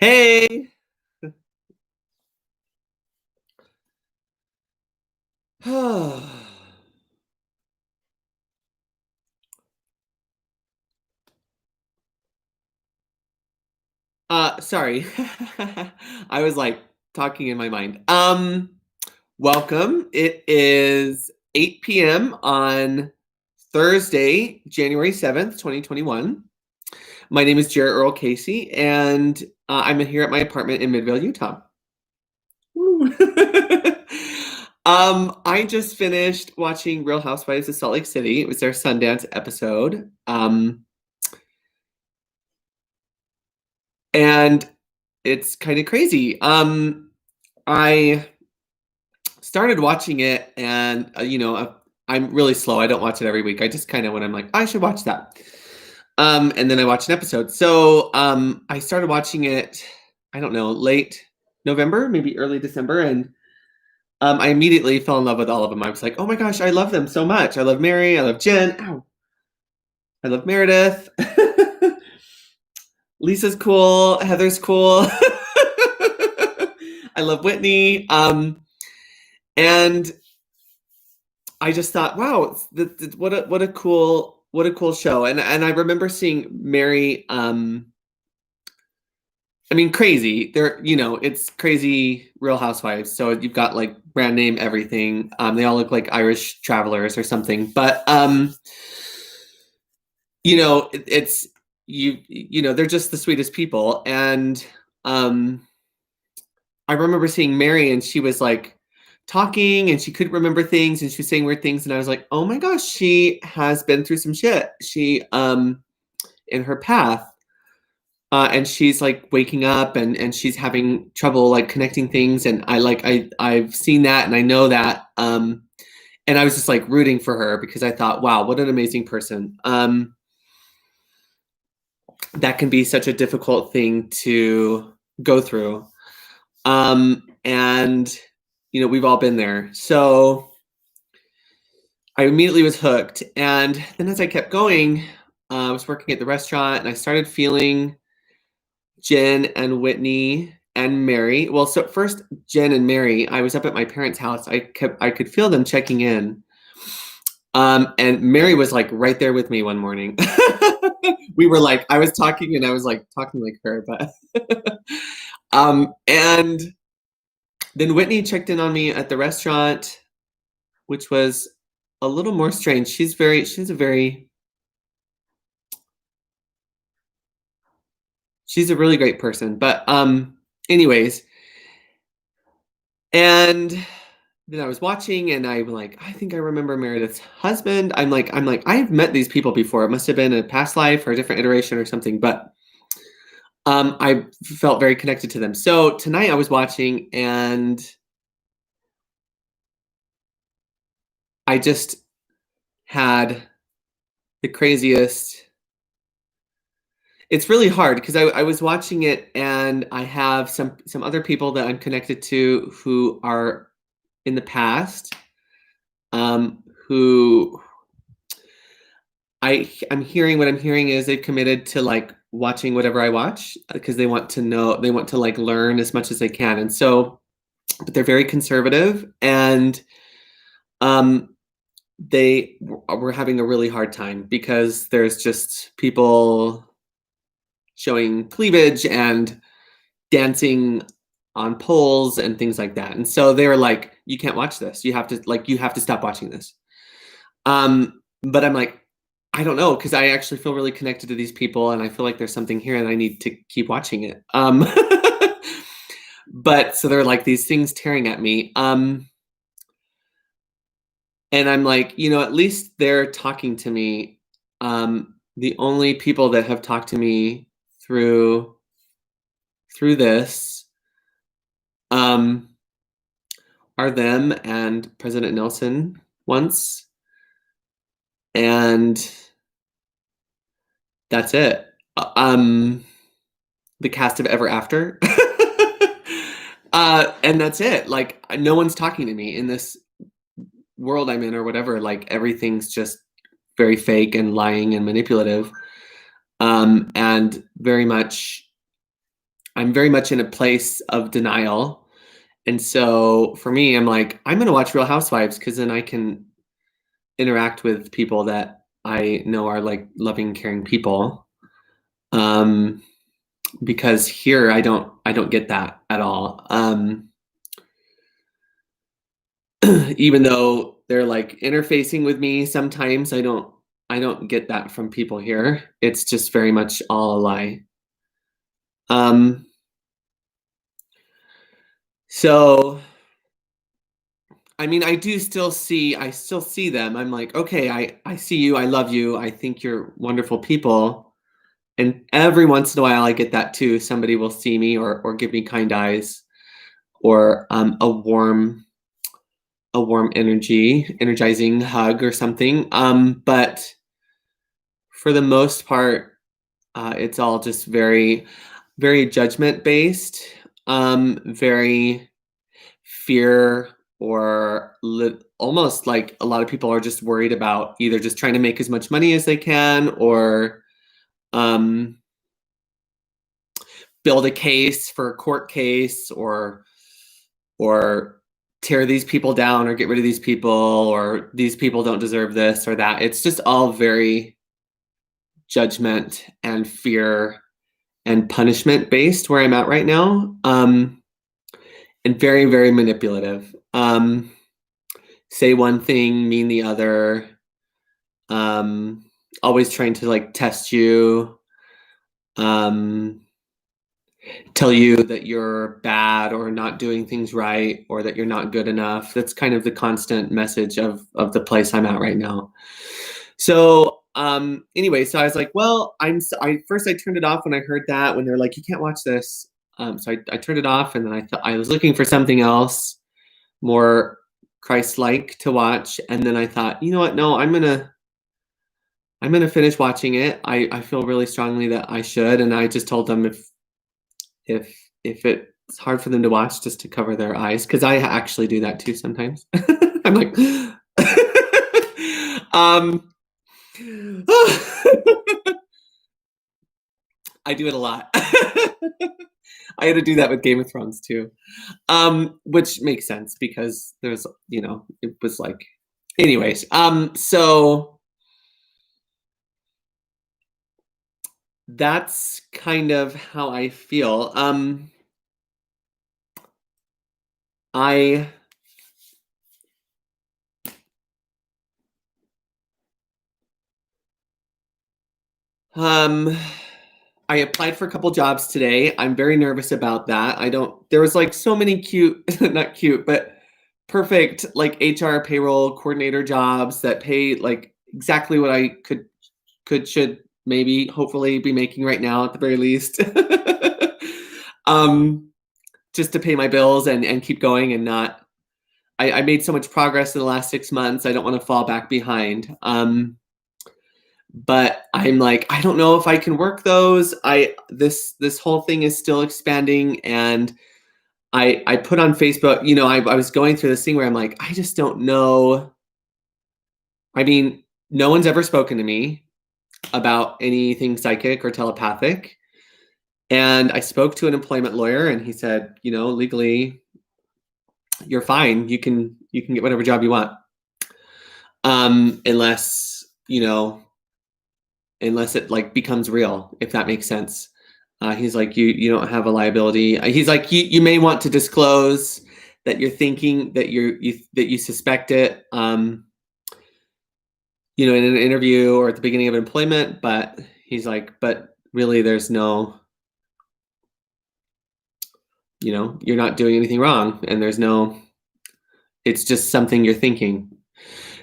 Hey. Sorry. I was like talking in my mind. Welcome. It is 8 p.m. on Thursday, January 7th, 2021. My name is Jarrett Earl Casey, and I'm here at my apartment in Midvale, Utah. Woo. I just finished watching Real Housewives of Salt Lake City. It was their Sundance episode. And it's kind of crazy. I started watching it, and I'm really slow. I don't watch it every week. I just kind of when I'm like, I should watch that, and then I watch an episode. So I started watching it. I don't know, late November, maybe early December, and I immediately fell in love with all of them. I was like, oh my gosh, I love them so much. I love Mary. I love Jen. Ow. I love Meredith. Lisa's cool. Heather's cool. I love Whitney. And I just thought, wow, what a cool show. And I remember seeing Mary. I mean, crazy. It's crazy Real Housewives. So you've got like brand name everything. They all look like Irish travelers or something. But it's they're just the sweetest people. And I remember seeing Mary, and she was like talking, and she couldn't remember things, and she was saying weird things, and I was like, oh my gosh, she has been through some shit. She in her path. And she's like waking up, and she's having trouble like connecting things, and I've seen that, and I know that. And I was just like rooting for her because I thought, wow, what an amazing person. That can be such a difficult thing to go through. And we've all been there. So I immediately was hooked. And then as I kept going, I was working at the restaurant, and I started feeling Jen and Whitney and Mary. Well, so first Jen and Mary, I was up at my parents' house. I could feel them checking in. And Mary was like right there with me one morning. We were like, I was talking, and I was like talking like her, but and then Whitney checked in on me at the restaurant, which was a little more strange. She's a really great person. But anyways, and then I was watching, and I'm like, I think I remember Meredith's husband. I'm like, I've met these people before. It must have been a past life or a different iteration or something, but I felt very connected to them. So tonight I was watching, and I just had the craziest. It's really hard because I was watching it, and I have some other people that I'm connected to who are in the past, who I'm hearing. What I'm hearing is they've committed to like watching whatever I watch because they want to know, they want to like learn as much as they can. And so, but they're very conservative, and they were having a really hard time because there's just people showing cleavage and dancing on poles and things like that. And so they were like, you can't watch this. You have to stop watching this. But I'm like, I don't know, because I actually feel really connected to these people, and I feel like there's something here, and I need to keep watching it. But so there are like these things tearing at me. And I'm like, at least they're talking to me. The only people that have talked to me through this are them and President Nelson once, and that's it. The cast of Ever After. And that's it. Like, no one's talking to me in this world I'm in or whatever. Like, everything's just very fake and lying and manipulative. And very much I'm very much in a place of denial. And so for me, I'm like, I'm gonna watch Real Housewives because then I can interact with people that I know are like loving, caring people. Um, because here I don't get that at all. Even though they're like interfacing with me sometimes, I don't get that from people here. It's just very much all a lie. Um, so I mean, I still see them. I'm like, okay, I see you, I love you, I think you're wonderful people. And every once in a while I get that too. Somebody will see me or give me kind eyes or a warm energizing hug or something. But for the most part, it's all just very, very judgment based, very fear or almost like a lot of people are just worried about either just trying to make as much money as they can or um, build a case for a court case or tear these people down or get rid of these people or these people don't deserve this or that. It's just all very judgment and fear and punishment based where I'm at right now. And very, very manipulative. Say one thing, mean the other. Um, Always trying to like test you, um, tell you that you're bad or not doing things right or that you're not good enough. That's kind of the constant message of the place I'm at right now. So anyway, so I was like, well, I first I turned it off when I heard that when they're like, you can't watch this. So I turned it off and then I was looking for something else more Christ-like to watch. And then I thought, you know what? No, I'm gonna finish watching it. I feel really strongly that I should, and I just told them if it's hard for them to watch, just to cover their eyes, because I actually do that too sometimes. I'm like, um, I do it a lot. I had to do that with Game of Thrones too, which makes sense because there's, it was like, anyways. So that's kind of how I feel. I um I applied for a couple jobs today. I'm very nervous about that. I don't There was like so many cute, not cute, but perfect like HR payroll coordinator jobs that pay like exactly what I should maybe hopefully be making right now at the very least. um just to pay my bills and keep going and not I made so much progress in the last 6 months. I don't want to fall back behind. But I'm like, I don't know if I can work those. This whole thing is still expanding, and I put on Facebook. I was going through this thing where I'm like, I just don't know. I mean, no one's ever spoken to me about anything psychic or telepathic, and I spoke to an employment lawyer, and he said, legally, you're fine. You can get whatever job you want, unless unless it like becomes real, if that makes sense. He's like, you don't have a liability. He's like, you may want to disclose that you're thinking that you suspect it, in an interview or at the beginning of employment. But he's like, but really, there's no, you're not doing anything wrong, and there's no, it's just something you're thinking.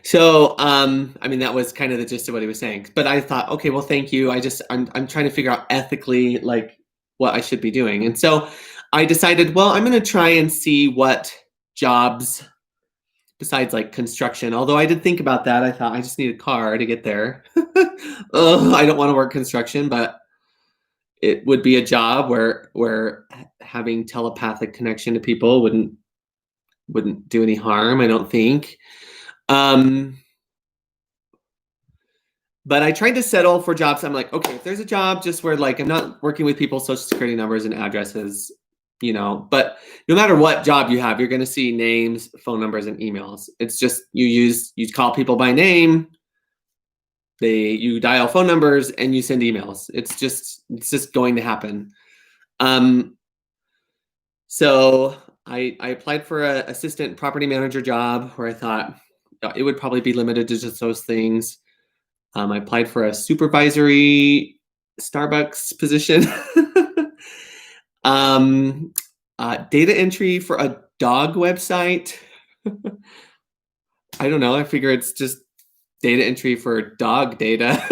So, I mean, that was kind of the gist of what he was saying. But I thought, okay, well, thank you. I'm trying to figure out ethically, like, what I should be doing. And so I decided, well, I'm going to try and see what jobs besides like construction. Although I did think about that. I thought I just need a car to get there. Ugh, I don't want to work construction, but it would be a job where having telepathic connection to people wouldn't do any harm, I don't think. Um, But I tried to settle for jobs. I'm like, okay, if there's a job just where like I'm not working with people's social security numbers and addresses, but no matter what job you have, you're going to see names, phone numbers, and emails. It's just you call people by name, you dial phone numbers, and you send emails. It's just going to happen. So I applied for a assistant property manager job where I thought it would probably be limited to just those things. I applied for a supervisory Starbucks position. um, Data entry for a dog website. I don't know. I figure it's just data entry for dog data.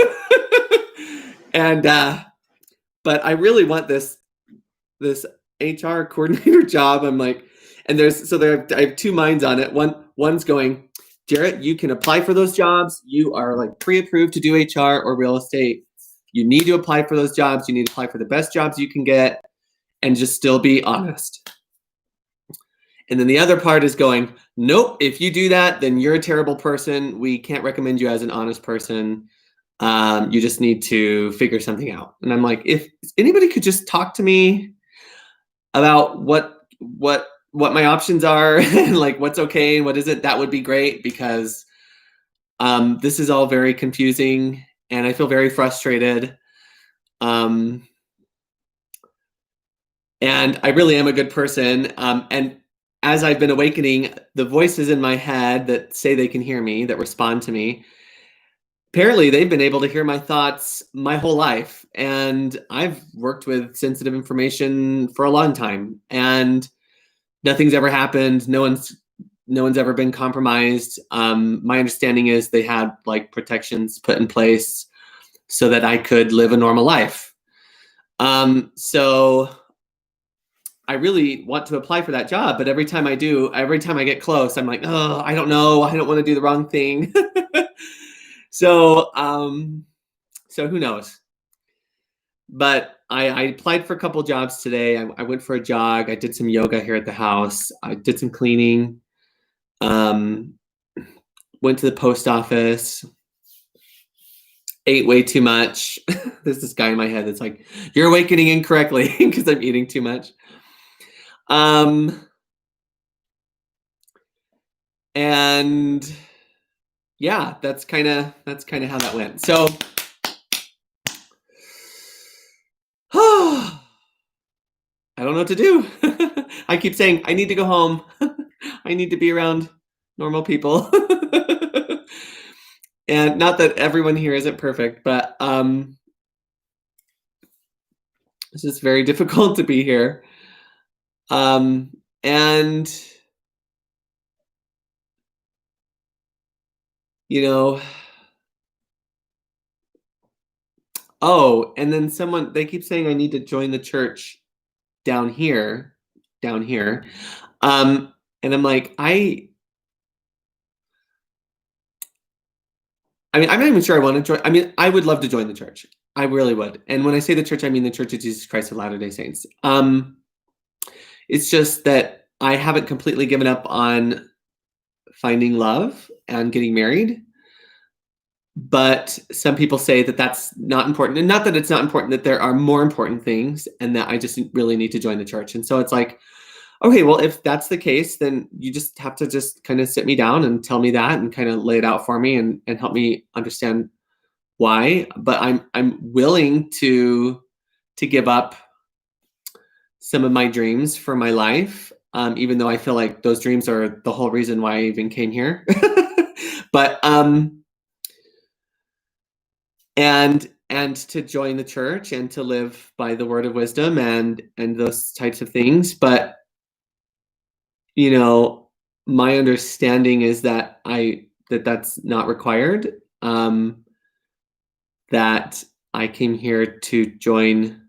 and but I really want this HR coordinator job. I'm like, and I have two minds on it. One's going, Jarrett, you can apply for those jobs. You are like pre-approved to do HR or real estate. You need to apply for those jobs. You need to apply for the best jobs you can get and just still be honest. And then the other part is going, nope, if you do that, then you're a terrible person. We can't recommend you as an honest person. You just need to figure something out. And I'm like, if anybody could just talk to me about what my options are and like what's okay and what isn't, that would be great, because this is all very confusing and I feel very frustrated. And I really am a good person. And as I've been awakening, the voices in my head that say they can hear me, that respond to me, apparently they've been able to hear my thoughts my whole life. And I've worked with sensitive information for a long time, and nothing's ever happened. No one's ever been compromised. My understanding is they had like protections put in place so that I could live a normal life. So I really want to apply for that job, but every time I get close, I'm like, oh, I don't know. I don't want to do the wrong thing. So who knows? But I applied for a couple jobs today. I went for a jog. I did some yoga here at the house. I did some cleaning. Went to the post office. Ate way too much. There's this guy in my head that's like, you're awakening incorrectly because I'm eating too much. And yeah, that's kind of how that went. So I don't know what to do. I keep saying I need to go home. I need to be around normal people. And not that everyone here isn't perfect, but it's just very difficult to be here. And and then they keep saying I need to join the church down here. And I'm like, I'm not even sure I want to join. I mean, I would love to join the church. I really would. And when I say the church, I mean the Church of Jesus Christ of Latter-day Saints. It's just that I haven't completely given up on finding love and getting married. But some people say that that's not important. And not that it's not important, that there are more important things, and that I just really need to join the church. And so it's like, okay, well, if that's the case, then you just have to just kind of sit me down and tell me that and kind of lay it out for me and help me understand why. But I'm willing to give up some of my dreams for my life, even though I feel like those dreams are the whole reason why I even came here. But and to join the church and to live by the word of wisdom and those types of things. But my understanding is that that's not required. That I came here to join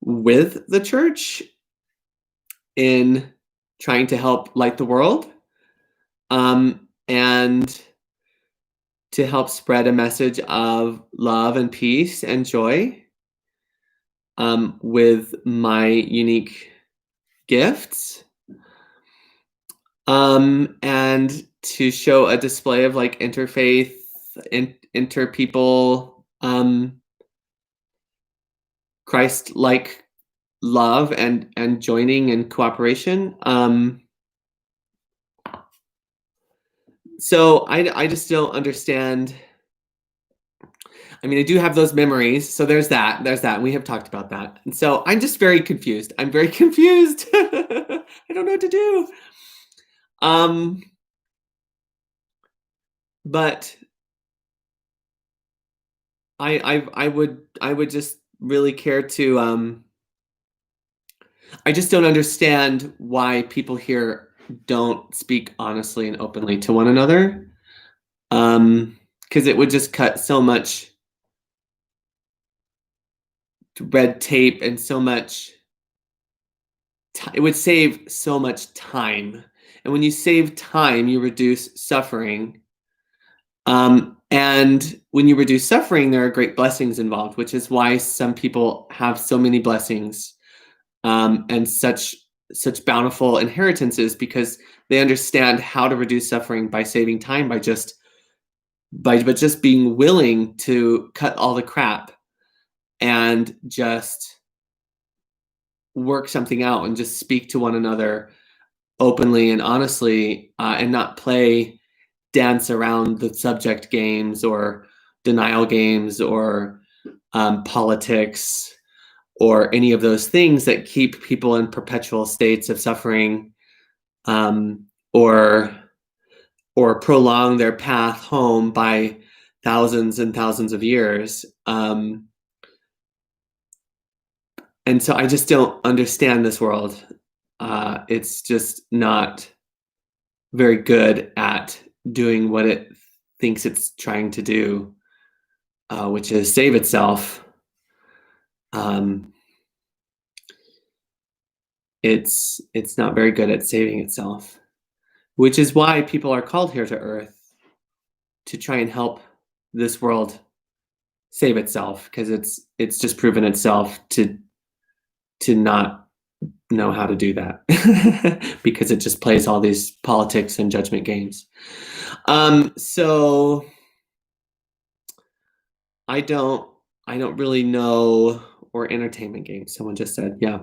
with the church in trying to help light the world, and to help spread a message of love and peace and joy, with my unique gifts, and to show a display of like interfaith interpeople Christ-like love and joining and cooperation. So I just don't understand. I mean, I do have those memories, so there's that. There's that. We have talked about that, and so I'm just very confused. I'm very confused. I don't know what to do. But I would just really care to. I just don't understand why people here don't speak honestly and openly to one another. Because it would just cut so much red tape and so much. It would save so much time, and when you save time, you reduce suffering. And when you reduce suffering, there are great blessings involved, which is why some people have so many blessings and such bountiful inheritances, because they understand how to reduce suffering by saving time, by just being willing to cut all the crap and just work something out and just speak to one another openly and honestly, and not dance around the subject games or denial games or politics or any of those things that keep people in perpetual states of suffering, or prolong their path home by thousands and thousands of years. And so I just don't understand this world. It's just not very good at doing what it thinks it's trying to do, which is save itself. It's not very good at saving itself, which is why people are called here to Earth, to try and help this world save itself, because it's just proven itself to not know how to do that because it just plays all these politics and judgment games. So I don't really know, or entertainment games, someone just said, yeah.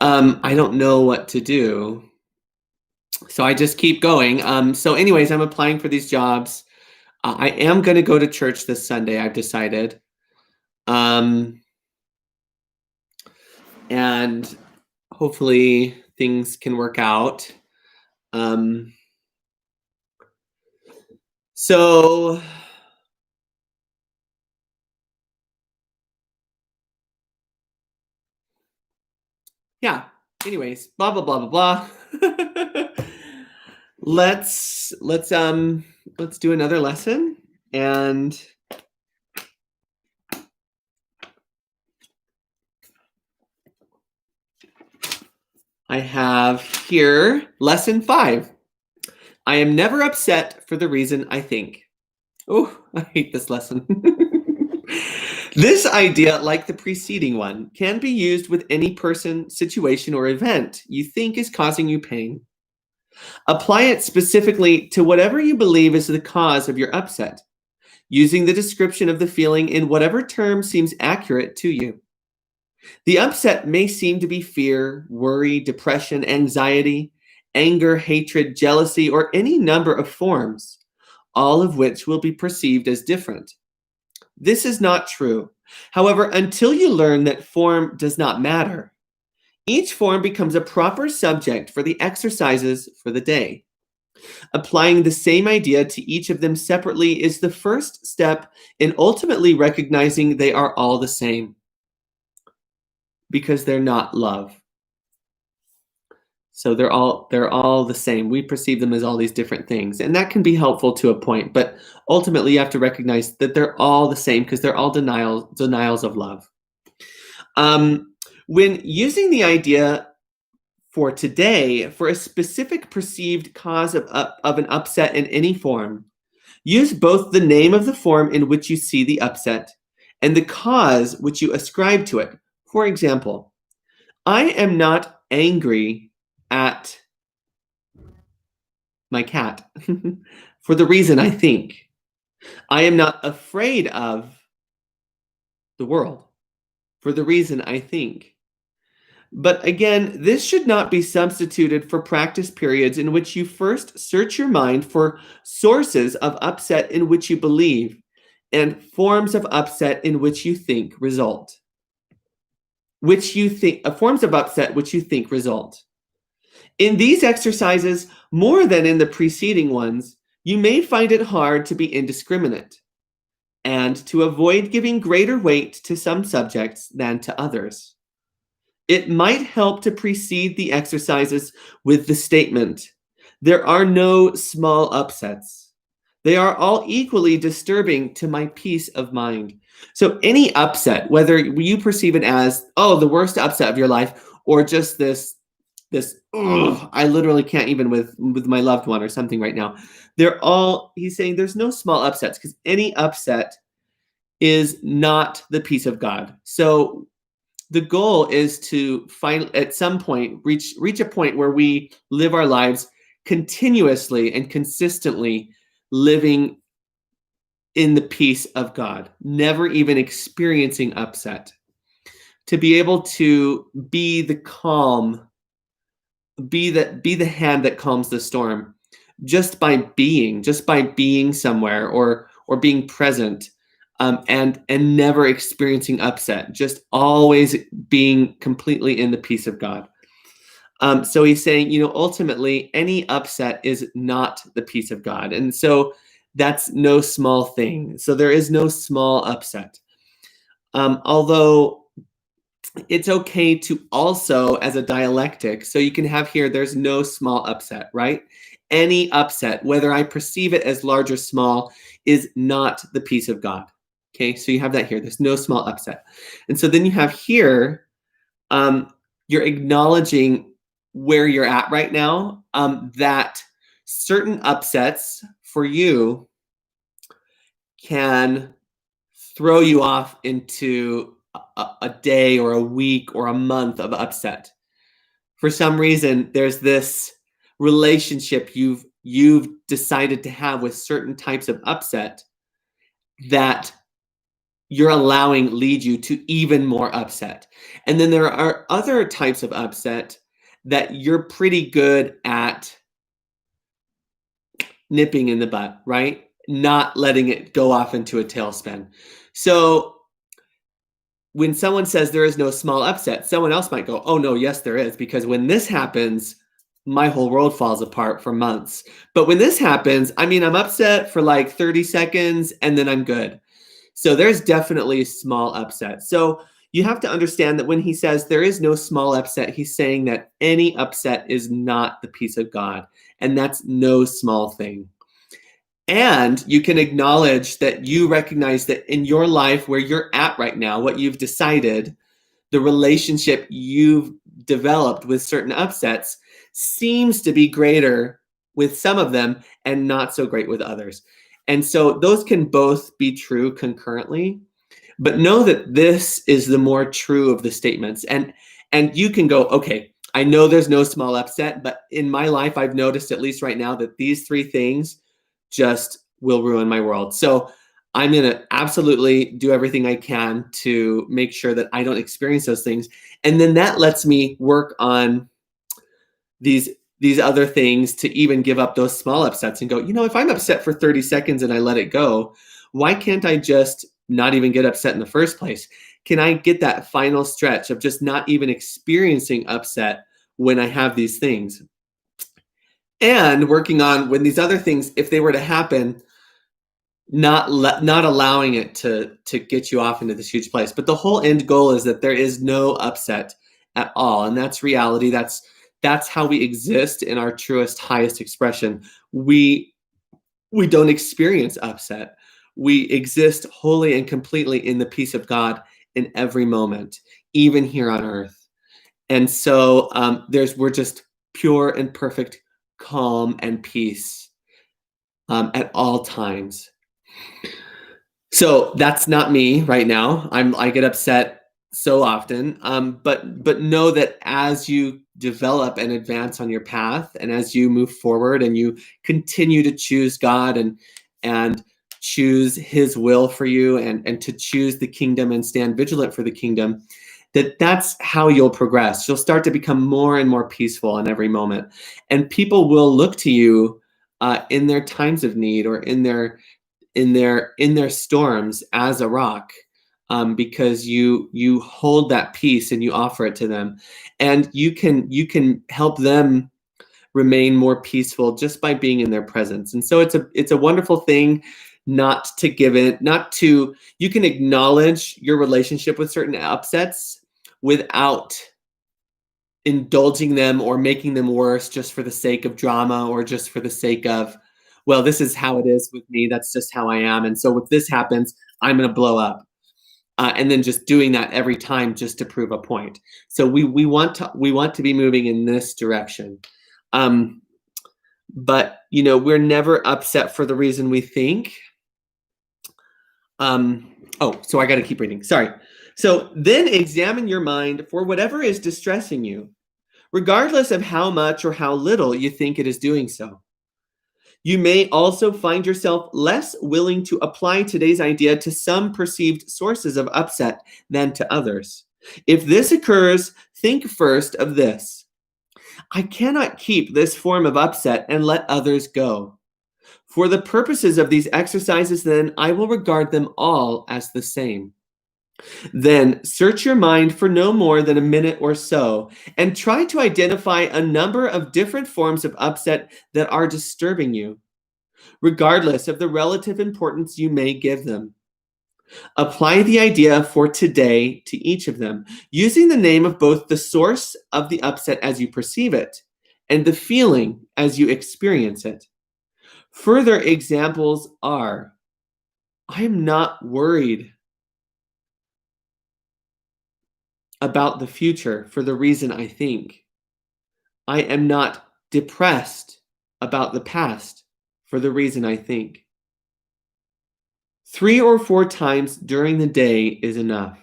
I don't know what to do. So I just keep going. So anyways, I'm applying for these jobs. I am going to go to church this Sunday, I've decided. And hopefully things can work out. So yeah, anyways, blah blah blah blah blah. Let's do another lesson, and I have here lesson 5. I am never upset for the reason I think. Oh, I hate this lesson. This idea, like the preceding one, can be used with any person, situation, or event you think is causing you pain. Apply it specifically to whatever you believe is the cause of your upset, using the description of the feeling in whatever term seems accurate to you. The upset may seem to be fear, worry, depression, anxiety, anger, hatred, jealousy, or any number of forms, all of which will be perceived as different. This is not true. However, until you learn that form does not matter, each form becomes a proper subject for the exercises for the day. Applying the same idea to each of them separately is the first step in ultimately recognizing they are all the same, because they're not love. So they're all the same. We perceive them as all these different things, and that can be helpful to a point, but ultimately you have to recognize that they're all the same, because they're all denials of love. When using the idea for today for a specific perceived cause of an upset in any form, use both the name of the form in which you see the upset and the cause which you ascribe to it. For example, I am not angry at my cat for the reason I think. I am not afraid of the world for the reason I think. But again, this should not be substituted for practice periods in which you first search your mind for sources of upset in which you believe and forms of upset in which you think result. Forms of upset which you think result. In these exercises, more than in the preceding ones, you may find it hard to be indiscriminate and to avoid giving greater weight to some subjects than to others. It might help to precede the exercises with the statement, "There are no small upsets. They are all equally disturbing to my peace of mind." So any upset, whether you perceive it as, oh, the worst upset of your life, or just this, oh, I literally can't even with my loved one or something right now. He's saying there's no small upsets because any upset is not the peace of God. So the goal is to find at some point reach a point where we live our lives continuously and consistently living in the peace of God, never even experiencing upset. To be able to be the calm, be the hand that calms the storm just by being somewhere or being present, and never experiencing upset, just always being completely in the peace of God. So he's saying, ultimately, any upset is not the peace of God. And so that's no small thing. So there is no small upset. Although it's okay to also, as a dialectic, so you can have here, there's no small upset, right? Any upset, whether I perceive it as large or small, is not the peace of God. Okay, so you have that here. There's no small upset. And so then you have here, you're acknowledging where you're at right now, that certain upsets for you can throw you off into a day or a week or a month of upset. For some reason, there's this relationship you've decided to have with certain types of upset that you're allowing lead you to even more upset. And then there are other types of upset that you're pretty good at nipping in the butt, right? Not letting it go off into a tailspin. So when someone says there is no small upset, someone else might go, oh no, yes, there is, because when this happens, my whole world falls apart for months. But when this happens, I'm upset for like 30 seconds and then I'm good. So there's definitely a small upset. So you have to understand that when he says there is no small upset, he's saying that any upset is not the peace of God. And that's no small thing. And you can acknowledge that you recognize that in your life, where you're at right now, what you've decided, the relationship you've developed with certain upsets seems to be greater with some of them and not so great with others. And so those can both be true concurrently, but know that this is the more true of the statements. And you can go, okay, I know there's no small upset, but in my life, I've noticed, at least right now, that these three things just will ruin my world. So I'm going to absolutely do everything I can to make sure that I don't experience those things. And then that lets me work on these other things to even give up those small upsets and go, if I'm upset for 30 seconds and I let it go, why can't I just not even get upset in the first place? Can I get that final stretch of just not even experiencing upset when I have these things? And working on when these other things, if they were to happen, not allowing it to get you off into this huge place. But the whole end goal is that there is no upset at all. And that's reality. That's how we exist in our truest, highest expression. We don't experience upset. We exist wholly and completely in the peace of God in every moment, even here on earth. And so we're just pure and perfect calm and peace at all times. So that's not me right now. I get upset so often, but know that as you develop and advance on your path, and as you move forward and you continue to choose God and choose his will for you and to choose the kingdom and stand vigilant for the kingdom, that's how you'll progress. You'll start to become more and more peaceful in every moment. And people will look to you in their times of need or in their storms as a rock, because you hold that peace and you offer it to them, and you can help them remain more peaceful just by being in their presence. And so it's a wonderful thing not to give it, not to, you can acknowledge your relationship with certain upsets without indulging them or making them worse just for the sake of drama or just for the sake of, well, this is how it is with me. That's just how I am. And so if this happens, I'm going to blow up. And then just doing that every time just to prove a point. So we want to be moving in this direction. But we're never upset for the reason we think. So I got to keep reading. Sorry. So then examine your mind for whatever is distressing you, regardless of how much or how little you think it is doing so. You may also find yourself less willing to apply today's idea to some perceived sources of upset than to others. If this occurs, think first of this: I cannot keep this form of upset and let others go. For the purposes of these exercises, then, I will regard them all as the same. Then search your mind for no more than a minute or so and try to identify a number of different forms of upset that are disturbing you, regardless of the relative importance you may give them. Apply the idea for today to each of them, using the name of both the source of the upset as you perceive it and the feeling as you experience it. Further examples are: I am not worried about the future for the reason I think. I am not depressed about the past for the reason I think. 3 or 4 times during the day is enough.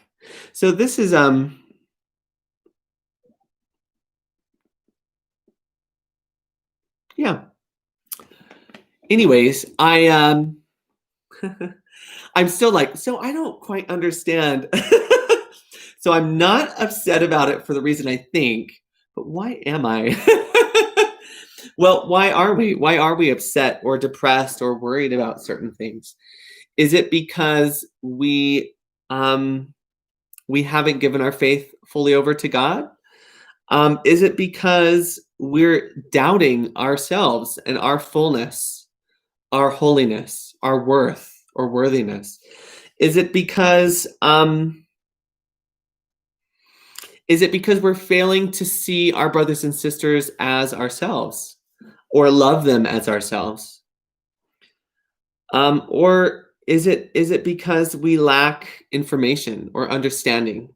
So this is yeah. Anyways, I'm still like, so I don't quite understand. So I'm not upset about it for the reason I think, but why am I? Well, why are we? Why are we upset or depressed or worried about certain things? Is it because we haven't given our faith fully over to God? Is it because we're doubting ourselves and our fullness, our holiness, our worth or worthiness? Is it because we're failing to see our brothers and sisters as ourselves or love them as ourselves? Or is it because we lack information or understanding?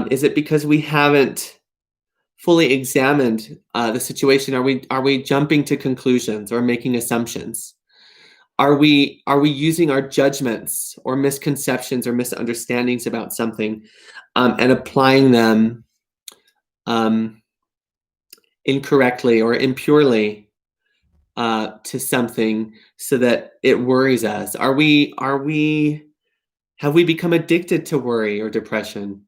Is it because we haven't fully examined the situation? Are we jumping to conclusions or making assumptions? Are we using our judgments or misconceptions or misunderstandings about something and applying them incorrectly or impurely to something so that it worries us? Have we become addicted to worry or depression?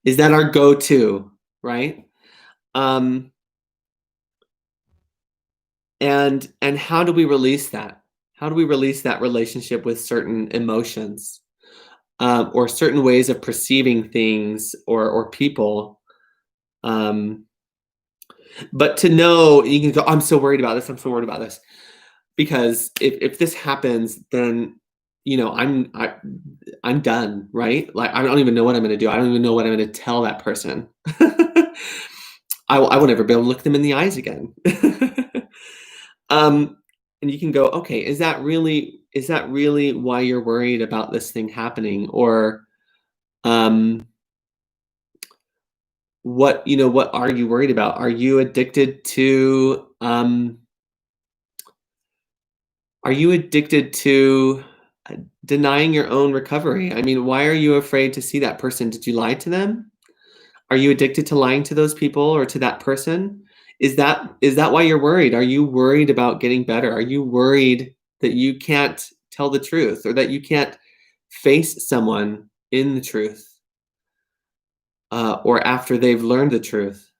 Is that our go-to, right? And how do we release that? How do we release that relationship with certain emotions or certain ways of perceiving things or people? But to know, you can go, I'm so worried about this. I'm so worried about this. Because if this happens, then I'm done, right? Like I don't even know what I'm going to do. I don't even know what I'm going to tell that person. I will never be able to look them in the eyes again. And you can go, okay, is that really why you're worried about this thing happening? Or what are you worried about? Are you addicted to denying your own recovery? I mean, why are you afraid to see that person? Did you lie to them? Are you addicted to lying to those people or to that person? Is that why you're worried? Are you worried about getting better? Are you worried that you can't tell the truth, or that you can't face someone in the truth, or after they've learned the truth?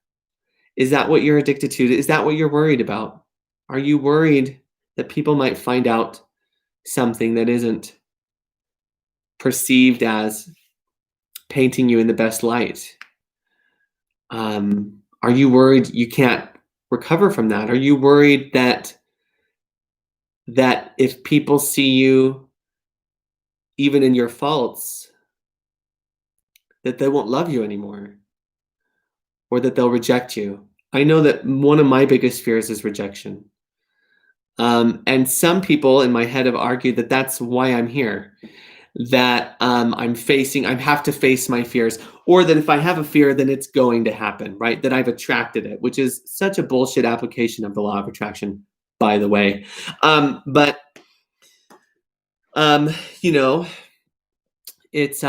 Is that what you're addicted to? Is that what you're worried about? Are you worried that people might find out something that isn't perceived as painting you in the best light? Are you worried you can't recover from that? Are you worried that if people see you, even in your faults, that they won't love you anymore, or that they'll reject you? I know that one of my biggest fears is rejection. And some people in my head have argued that that's why I'm here, that I have to face my fears, or that if I have a fear, then it's going to happen, right? That I've attracted it, which is such a bullshit application of the law of attraction, by the way. But you know, it's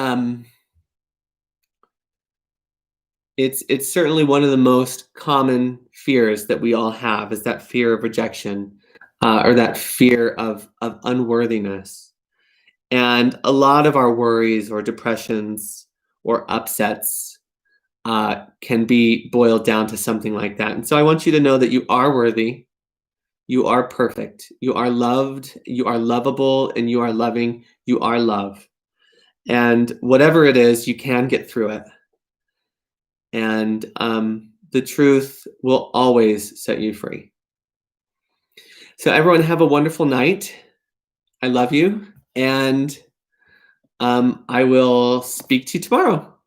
certainly one of the most common fears that we all have, is that fear of rejection, or that fear of unworthiness. And a lot of our worries or depressions or upsets can be boiled down to something like that. And so I want you to know that you are worthy, you are perfect, you are loved, you are lovable, and you are loving, you are love. And whatever it is, you can get through it. And the truth will always set you free. So everyone, have a wonderful night. I love you. And I will speak to you tomorrow.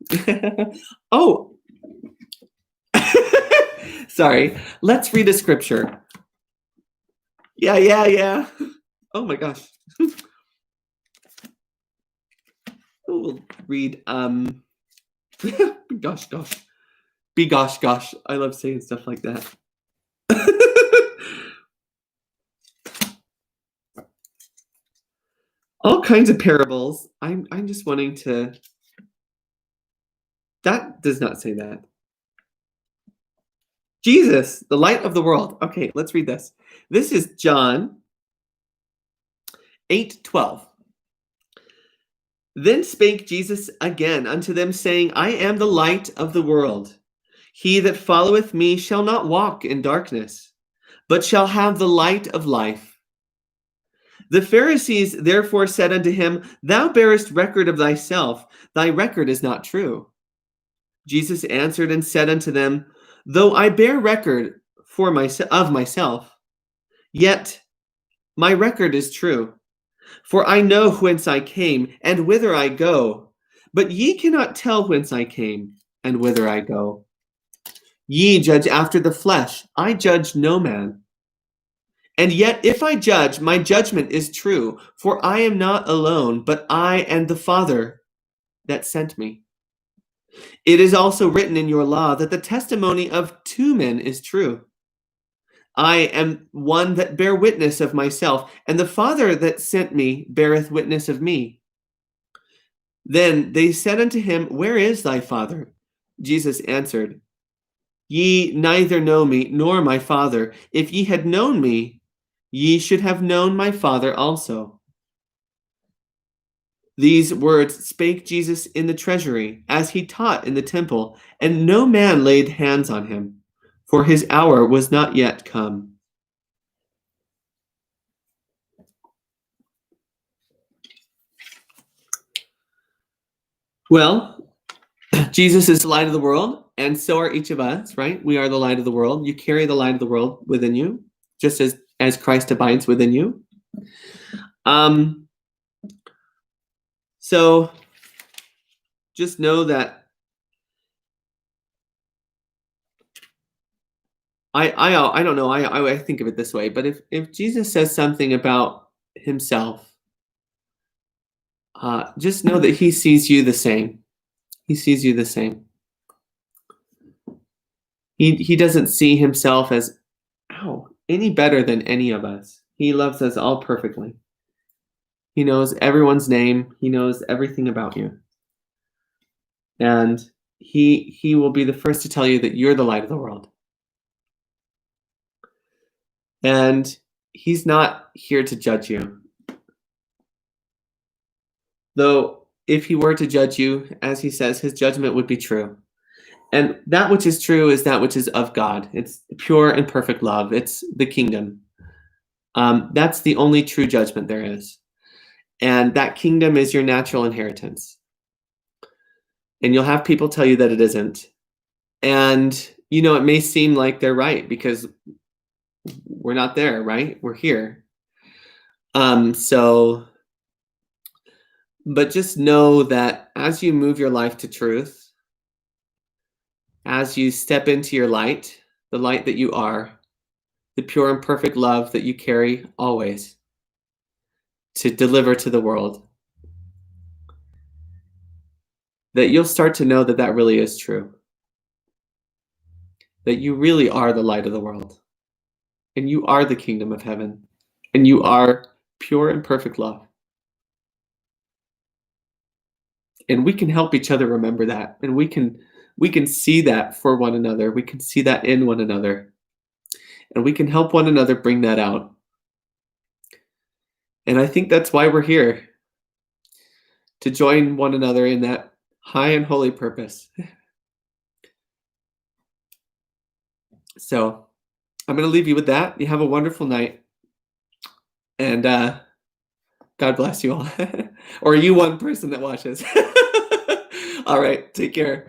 Oh, sorry. Let's read a scripture. Yeah. Oh my gosh. We'll read gosh. Be gosh. I love saying stuff like that. All kinds of parables. I'm just wanting to. That does not say that. Jesus, the light of the world. Okay, let's read this. This is John 8:12. Then spake Jesus again unto them, saying, I am the light of the world. He that followeth me shall not walk in darkness, but shall have the light of life. The Pharisees therefore said unto him, Thou bearest record of thyself, thy record is not true. Jesus answered and said unto them, Though I bear record of myself, yet my record is true. For I know whence I came, and whither I go. But ye cannot tell whence I came, and whither I go. Ye judge after the flesh, I judge no man. And yet if I judge, my judgment is true, for I am not alone, but I and the Father that sent me. It is also written in your law that the testimony of two men is true. I am one that bear witness of myself, and the Father that sent me beareth witness of me. Then they said unto him, Where is thy Father? Jesus answered, Ye neither know me nor my Father. If ye had known me, ye should have known my Father also. These words spake Jesus in the treasury, as he taught in the temple, and no man laid hands on him, for his hour was not yet come. Well, Jesus is the light of the world, and so are each of us, right? We are the light of the world. You carry the light of the world within you, just as Christ abides within you. So just know that I don't know, I think of it this way, but if Jesus says something about himself, just know that he sees you the same. He sees you the same. He doesn't see himself as any better than any of us. He loves us all perfectly. He knows everyone's name. He knows everything about you. And he will be the first to tell you that you're the light of the world. And he's not here to judge you. Though if he were to judge you, as he says, his judgment would be true. And that which is true is that which is of God. It's pure and perfect love. It's the kingdom. That's the only true judgment there is. And that kingdom is your natural inheritance. And you'll have people tell you that it isn't. And, it may seem like they're right because we're not there, right? We're here. So, but just know that as you move your life to truth, as you step into your light, the light that you are, the pure and perfect love that you carry always to deliver to the world, that you'll start to know that that really is true. That you really are the light of the world, and you are the kingdom of heaven, and you are pure and perfect love. And we can help each other remember that, and we can see that for one another. We can see that in one another, and we can help one another bring that out. And I think that's why we're here, to join one another in that high and holy purpose. So I'm going to leave you with that. You have a wonderful night, and God bless you all. Or are you one person that watches? All right, take care.